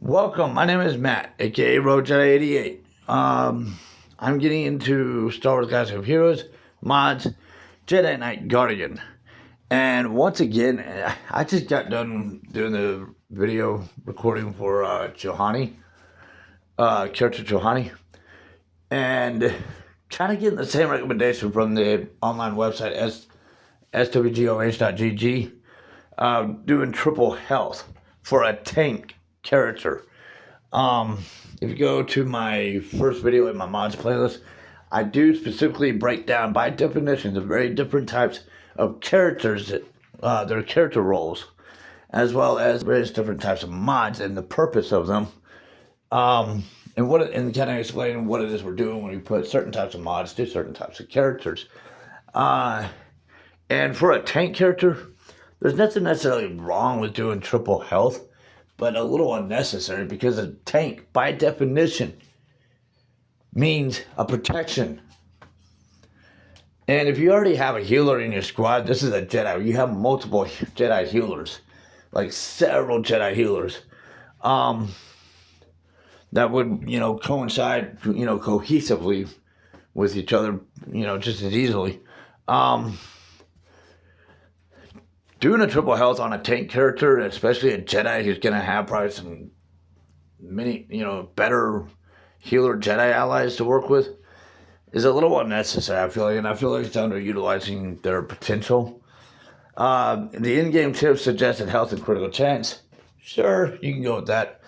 Welcome, my name is Matt, aka Road Jedi 88. I'm getting into Star Wars Guys of Heroes, mods, Jedi Knight Guardian. And once again, I just got done doing the video recording for Johani, character Johani. And trying to get the same recommendation from the online website swgoh.gg, doing triple health for a tank character. If you go to my first video in my mods playlist, I do specifically break down by definition the very different types of characters that their character roles, as well as various different types of mods and the purpose of them. And kind of explain what it is we're doing when we put certain types of mods to certain types of characters. And for a tank character, there's nothing necessarily wrong with doing triple health, but a little unnecessary because a tank, by definition, means a protection. And if you already have a healer in your squad, this is a Jedi. You have multiple Jedi healers, like several Jedi healers, that would, coincide, cohesively with each other, just as easily. Doing a triple health on a tank character, especially a Jedi who's going to have probably some better healer Jedi allies to work with, is a little unnecessary, I feel like, and I feel like it's underutilizing their potential. The in-game tips suggested health and critical chance. Sure, you can go with that.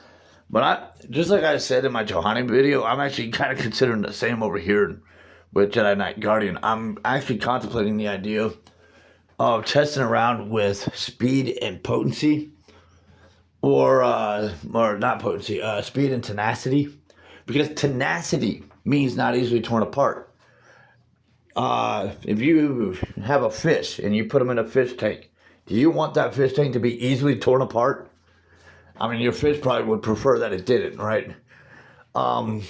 But just like I said in my Johani video, I'm actually kind of considering the same over here with Jedi Knight Guardian. I'm actually contemplating the idea of testing around with speed and potency, or not potency, speed and tenacity, because tenacity means not easily torn apart. If you have a fish and you put them in a fish tank, do you want that fish tank to be easily torn apart? I mean, your fish probably would prefer that it didn't, right? For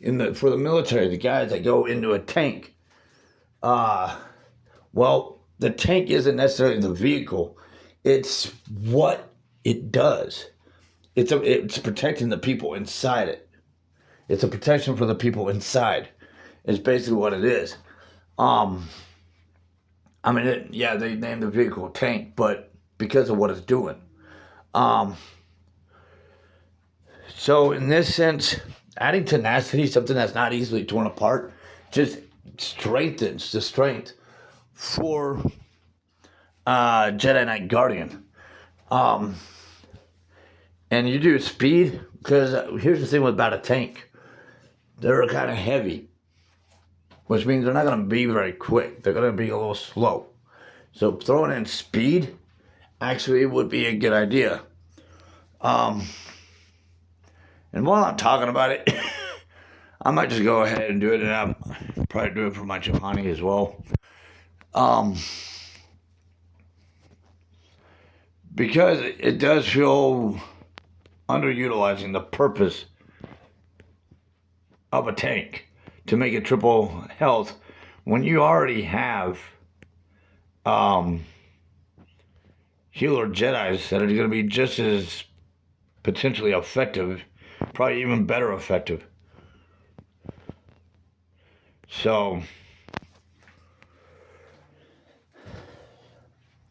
the military, the guys that go into a tank, the tank isn't necessarily the vehicle. It's what it does. It's protecting the people inside it. It's a protection for the people inside. It's basically what it is. They named the vehicle tank, but because of what it's doing. So in this sense, adding tenacity, something that's not easily torn apart, just strengthens the strength for Jedi Knight Guardian. And you do speed, because here's the thing about a tank. They're kind of heavy, which means they're not going to be very quick. They're going to be a little slow. So throwing in speed actually would be a good idea. And while I'm talking about it, I might just go ahead and do it, and I'll probably do it for my Johani as well. Because it does feel underutilizing the purpose of a tank to make it triple health when you already have healer Jedis that are going to be just as potentially effective, probably even better effective. So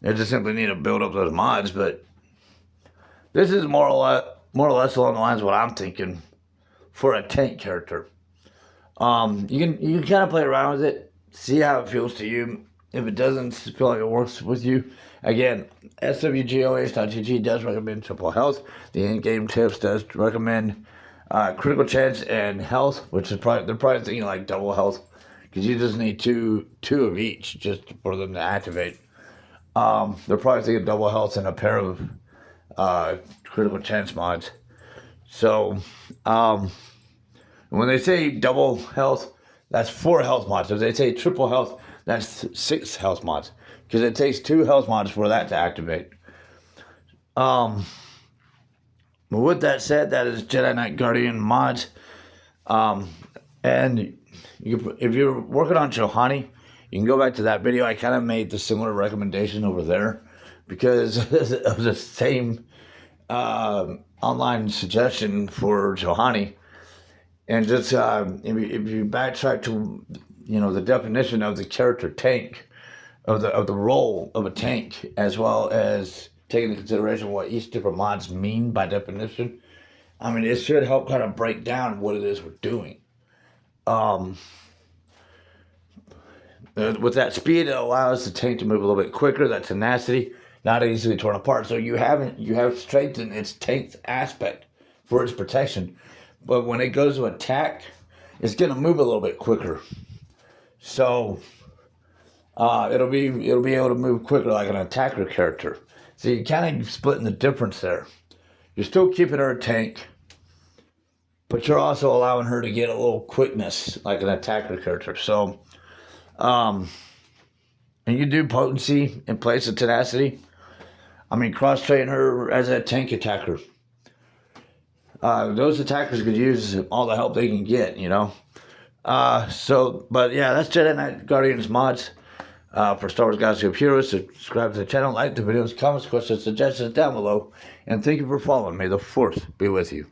they just simply need to build up those mods, but this is more or less along the lines of what I'm thinking for a tank character. You can kind of play around with it, see how it feels to you. If it doesn't feel like it works with you, again, swgoh.gg does recommend triple health. The in-game tips does recommend critical chance and health, which is they're probably thinking like double health, because you just need two of each just for them to activate. They're probably thinking double health and a pair of critical chance mods. So when they say double health, that's 4 health mods. If they say triple health, that's 6 health mods, because it takes 2 health mods for that to activate. But with that said, that is Jedi Knight Guardian mods. And if you're working on Johani, you can go back to that video. I kind of made the similar recommendation over there because of the same online suggestion for Johanny, and just if you backtrack to the definition of the character tank, of the role of a tank, as well as taking into consideration what each different mods mean by definition. I mean, it should help kind of break down what it is we're doing. With that speed, it allows the tank to move a little bit quicker. That tenacity, not easily torn apart. So you have strengthened its tank aspect for its protection. But when it goes to attack, it's going to move a little bit quicker. So it'll be able to move quicker like an attacker character. So you're kind of splitting the difference there. You're still keeping her a tank, but you're also allowing her to get a little quickness like an attacker character. So, and you do potency in place of tenacity. I mean, cross-train her as a tank attacker. Those attackers could use all the help they can get, But yeah, that's Jedi Knight Guardians mods. For Star Wars Galaxy of Heroes, subscribe to the channel, like the videos, comments, questions, suggestions down below, and thank you for following. May the Force be with you.